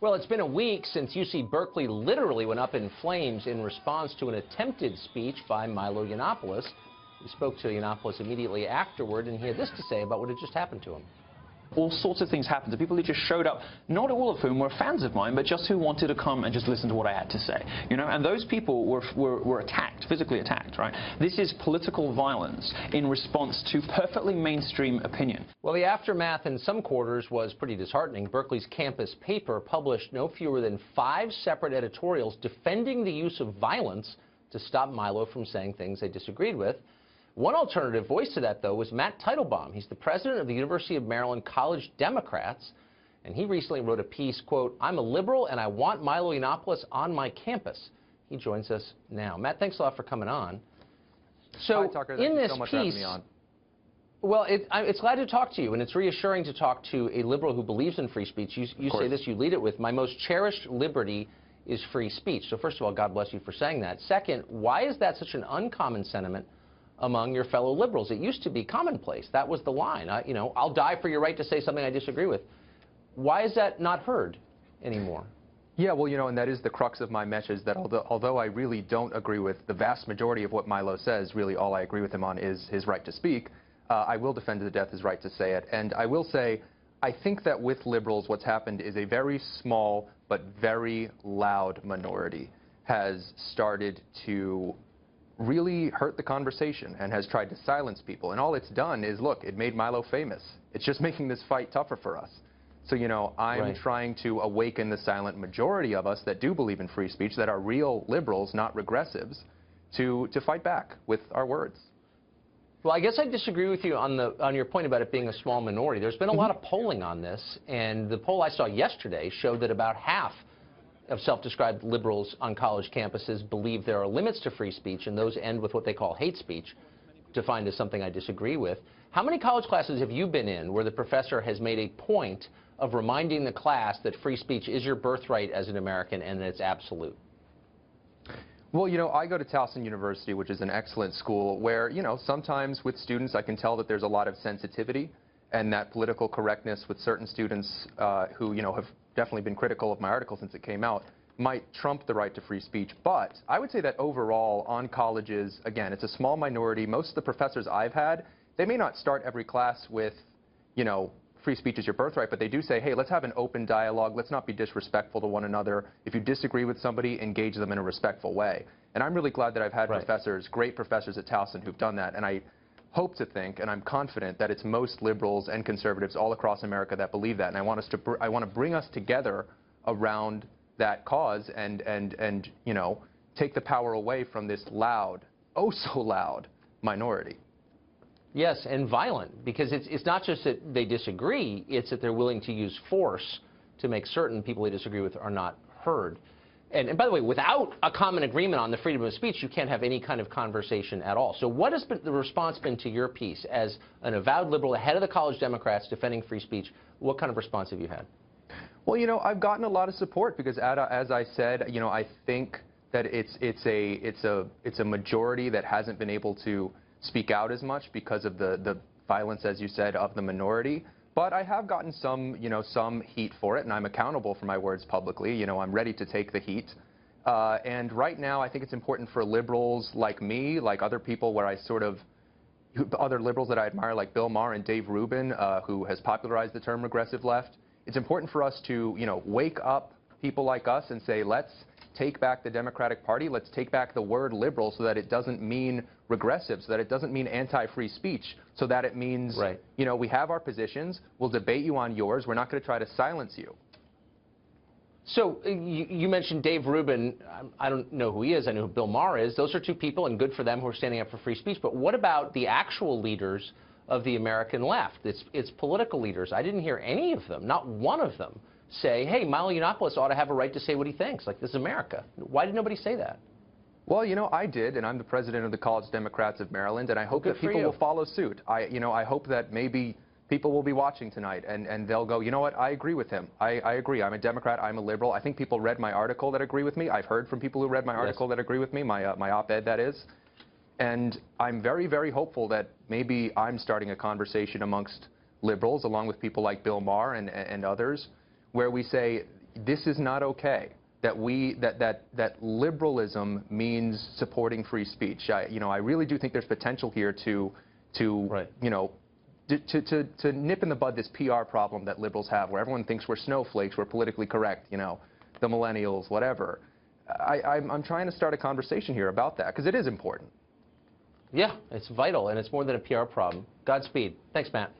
Well, it's been a week since UC Berkeley literally went up in flames in response to an attempted speech by Milo Yiannopoulos. We spoke to Yiannopoulos immediately afterward, and he had this to say about what had just happened to him. All sorts of things happened to people who just showed up, not all of whom were fans of mine, but just who wanted to come and just listen to what I had to say. You know, and those people were attacked, physically attacked, right? This is political violence in response to perfectly mainstream opinion. Well, the aftermath in some quarters was pretty disheartening. Berkeley's campus paper published no fewer than 5 separate editorials defending the use of violence to stop Milo from saying things they disagreed with. One alternative voice to that, though, was Matt Teitelbaum. He's the president of the University of Maryland College Democrats, and he recently wrote a piece, quote, "I'm a liberal and I want Milo Yiannopoulos on my campus." He joins us now. Matt, thanks a lot for coming on. So, Hi, Tucker. Thank you so much for having me on. Well, it's glad to talk to you, and it's reassuring to talk to a liberal who believes in free speech. You say this, you lead it with, "My most cherished liberty is free speech." So first of all, God bless you for saying that. Second, why is that such an uncommon sentiment among your fellow liberals? It used to be commonplace. That was the line. You know, I'll die for your right to say something I disagree with. Why is that not heard anymore? Yeah, well, you know, and that is the crux of my message, that although I really don't agree with the vast majority of what Milo says, really all I agree with him on is his right to speak, I will defend to the death his right to say it. And I will say, I think that with liberals, what's happened is a very small but very loud minority has started to really hurt the conversation and has tried to silence people. And all it's done is, look, it made Milo famous. It's just making this fight tougher for us. So, you know, I'm trying to awaken the silent majority of us that do believe in free speech, that are real liberals, not regressives, to fight back with our words. Well, I guess I disagree with you on your point about it being a small minority. There's been a lot of polling on this, and the poll I saw yesterday showed that about half of self-described liberals on college campuses believe there are limits to free speech, and those end with what they call hate speech, defined as something I disagree with. How many college classes have you been in where the professor has made a point of reminding the class that free speech is your birthright as an American and that it's absolute? Well, you know, I go to Towson University, which is an excellent school, where, you know, sometimes with students I can tell that there's a lot of sensitivity, and that political correctness with certain students who, you know, have definitely been critical of my article since it came out, might trump the right to free speech. But I would say that overall on colleges, again, it's a small minority. Most of the professors I've had, they may not start every class with, you know, free speech is your birthright, but they do say, hey, let's have an open dialogue. Let's not be disrespectful to one another. If you disagree with somebody, engage them in a respectful way. And I'm really glad that I've had professors, great professors at Towson who've done that. And I hope to think, and I'm confident, that it's most liberals and conservatives all across America that believe that. And I want to bring us together around that cause and you know, take the power away from this loud, oh so loud minority. Yes, and violent, because it's not just that they disagree, it's that they're willing to use force to make certain people they disagree with are not heard. And by the way, without a common agreement on the freedom of speech, you can't have any kind of conversation at all. So what has the response been to your piece as an avowed liberal, head of the College Democrats defending free speech? What kind of response have you had? Well, you know, I've gotten a lot of support because, as I said, you know, I think that it's a majority that hasn't been able to speak out as much because of the violence, as you said, of the minority. But I have gotten some, you know, some heat for it, and I'm accountable for my words publicly. You know, I'm ready to take the heat. And right now, I think it's important for liberals like me, like other people where I sort of, other liberals that I admire, like Bill Maher and Dave Rubin, who has popularized the term regressive left. It's important for us to, you know, wake up people like us and say, let's take back the Democratic Party. Let's take back the word liberal so that it doesn't mean regressive, so that it doesn't mean anti-free speech, so that it means, you know, we have our positions. We'll debate you on yours. We're not going to try to silence you. So you mentioned Dave Rubin. I don't know who he is. I know who Bill Maher is. Those are two people, and good for them, who are standing up for free speech. But what about the actual leaders of the American left? It's political leaders. I didn't hear any of them, not one of them, say, hey, Milo Yiannopoulos ought to have a right to say what he thinks. Like, this is America. Why did nobody say that? Well, you know, I did, and I'm the president of the College Democrats of Maryland, and I hope that people will follow suit. I hope that maybe people will be watching tonight, and they'll go, you know what, I agree with him. I agree. I'm a Democrat. I'm a liberal. I think people read my article that agree with me. I've heard from people who read my article that agree with me, my op-ed, that is. And I'm very, very hopeful that maybe I'm starting a conversation amongst liberals, along with people like Bill Maher and others, where we say, this is not okay. That liberalism means supporting free speech. I really do think there's potential here to nip in the bud this PR problem that liberals have, where everyone thinks we're snowflakes, we're politically correct, the millennials, whatever. I'm trying to start a conversation here about that, because it is important. Yeah, it's vital, and it's more than a PR problem. Godspeed. Thanks, Matt.